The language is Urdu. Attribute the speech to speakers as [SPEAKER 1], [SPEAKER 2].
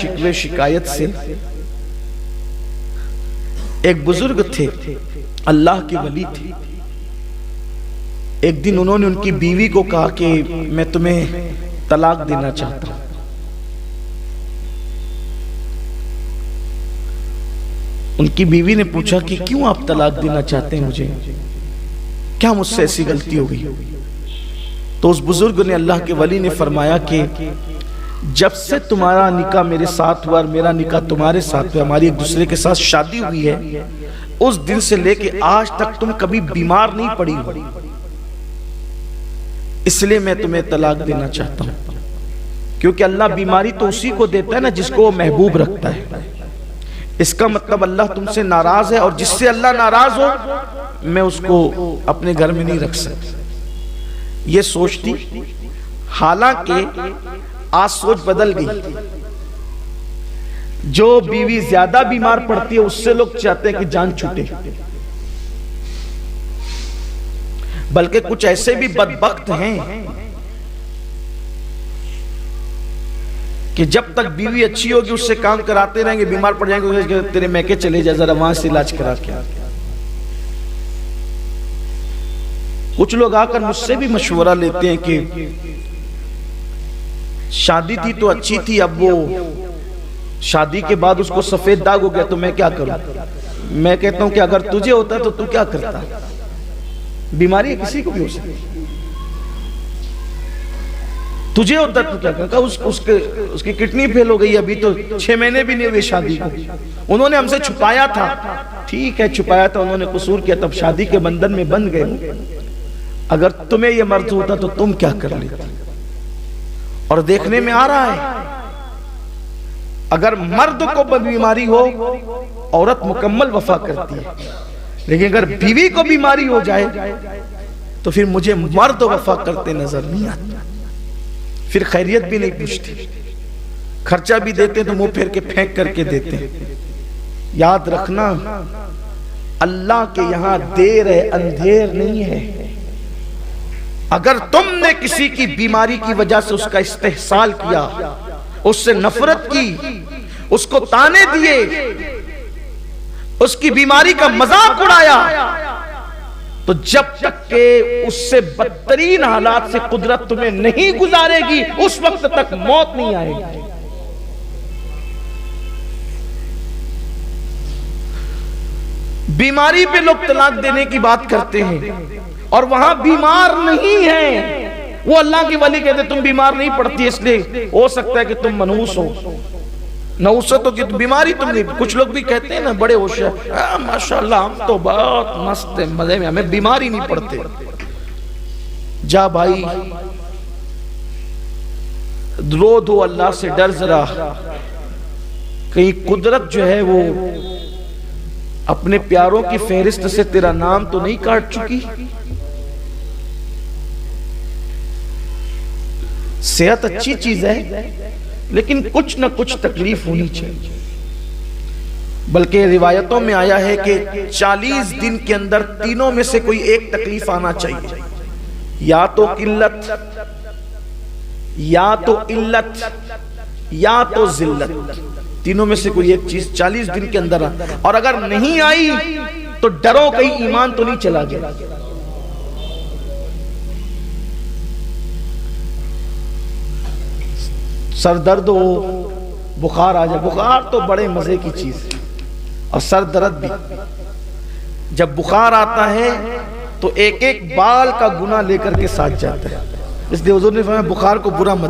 [SPEAKER 1] شکوے شکایت سے. ایک بزرگ تھے، اللہ کے ولی تھے. ایک دن انہوں نے ان کی بیوی کو کہا کہ میں تمہیں طلاق دینا چاہتا ہوں. ان کی بیوی نے پوچھا کہ کیوں آپ طلاق دینا چاہتے ہیں مجھے؟ کیا مجھ سے ایسی غلطی ہو گئی؟ تو اس بزرگ نے، اللہ کے ولی نے فرمایا کہ جب سے تمہارا نکاح میرے ساتھ ہوا اور میرا نکاح تمہارے ساتھ ہوا، ہماری ایک دوسرے کے ساتھ شادی ہوئی ہے، اس دن سے لے کے آج تک تم کبھی بیمار نہیں پڑی ہو، اس لیے میں تمہیں طلاق دینا چاہتا ہوں. کیونکہ اللہ بیماری تو اسی کو دیتا ہے نا جس کو وہ محبوب رکھتا ہے. اس کا مطلب اللہ تم سے ناراض ہے، اور جس سے اللہ ناراض ہو میں اس کو اپنے گھر میں نہیں رکھ سکتا. یہ سوچتی، حالانکہ آج سوچ بدل گئی. جو بیوی زیادہ بیمار پڑتی ہے اس سے لوگ چاہتے ہیں کہ جان چھوٹے. بلکہ کچھ ایسے بھی بدبخت ہیں کہ جب تک بیوی اچھی ہوگی اس سے کام کراتے رہیں گے، بیمار پڑ جائیں گے تیرے میکے چلے جا ذرا وہاں سے علاج کرا کے. کچھ لوگ آ کر مجھ سے بھی مشورہ لیتے ہیں کہ شادی تھی تو اچھی تھی، اب وہ شادی کے بعد اس کو سفید داغ ہو گیا تو میں کیا کروں؟ میں کہتا ہوں کہ اگر تجھے ہوتا ہے تو تو کیا کرتا؟ بیماری کسی کو بھی ہو سکتی. تجھے ہوتا ہے تو کیا کرتا؟ اس کی کڈنی فیل ہو گئی، ابھی تو 6 مہینے بھی نہیں ہوئے شادی کو. انہوں نے ہم سے چھپایا تھا. ٹھیک ہے چھپایا تھا، انہوں نے قصور کیا، تب شادی کے بندھن میں بندھ گئے. اگر تمہیں یہ مرض ہوتا تو تم کیا کر لیتے؟ اور دیکھنے میں آ رہا ہے اگر مرد کو بیماری ہو عورت مکمل وفا کرتی ہے، لیکن اگر بیوی کو بیماری ہو جائے تو پھر مجھے مرد وفا کرتے نظر نہیں آتے. پھر خیریت بھی نہیں پوچھتی، خرچہ بھی دیتے تو منہ پھیر کے پھینک کر کے دیتے ہیں. یاد رکھنا اللہ کے یہاں دیر ہے، اندھیر نہیں ہے. اگر تم نے کسی کی بیماری کی وجہ سے اس کا استحصال کیا، اس سے نفرت کی، اس کو تانے دیے، اس کی بیماری کا مذاق اڑایا، تو جب تک کہ اس سے بدترین حالات سے قدرت تمہیں نہیں گزارے گی اس وقت تک موت نہیں آئے گی. بیماری پہ لوگ طلاق دینے کی بات کرتے ہیں اور وہاں بیمار نہیں ہیں. وہ اللہ کے ولی کہتے تم بیمار نہیں پڑتی، اس لیے ہو سکتا ہے کہ تم منحوس ہو. نحوست ہو کہ بیماری تم نہیں. کچھ لوگ بھی کہتے ہیں نا بڑے ہوشیار، ماشاءاللہ ہم تو بہت مست ہیں، مزے میں، ہمیں بیماری نہیں پڑتے. جا بھائی رو دو، اللہ سے ڈر ذرا، کہیں قدرت جو ہے وہ اپنے پیاروں کی فہرست سے تیرا نام تو نہیں کاٹ چکی. صحت اچھی چیز ہے لیکن کچھ نہ کچھ تکلیف ہونی چاہیے. بلکہ روایتوں میں آیا ہے کہ 40 دن کے اندر تینوں میں سے کوئی ایک تکلیف آنا چاہیے، یا تو قلت، یا تو علت، یا تو ذلت. تینوں میں سے کوئی ایک چیز 40 دن کے اندر اور اگر نہیں آئی تو ڈرو کہیں ایمان تو نہیں چلا گیا. سر درد ہو، بخار آ جائے. بخار تو بڑے مزے کی چیز ہے، اور سر درد بھی. جب بخار آتا ہے تو ایک ایک بال کا گناہ لے کر کے ساتھ جاتا ہے. اس لیے حضور نے فرمایا بخار کو برا مت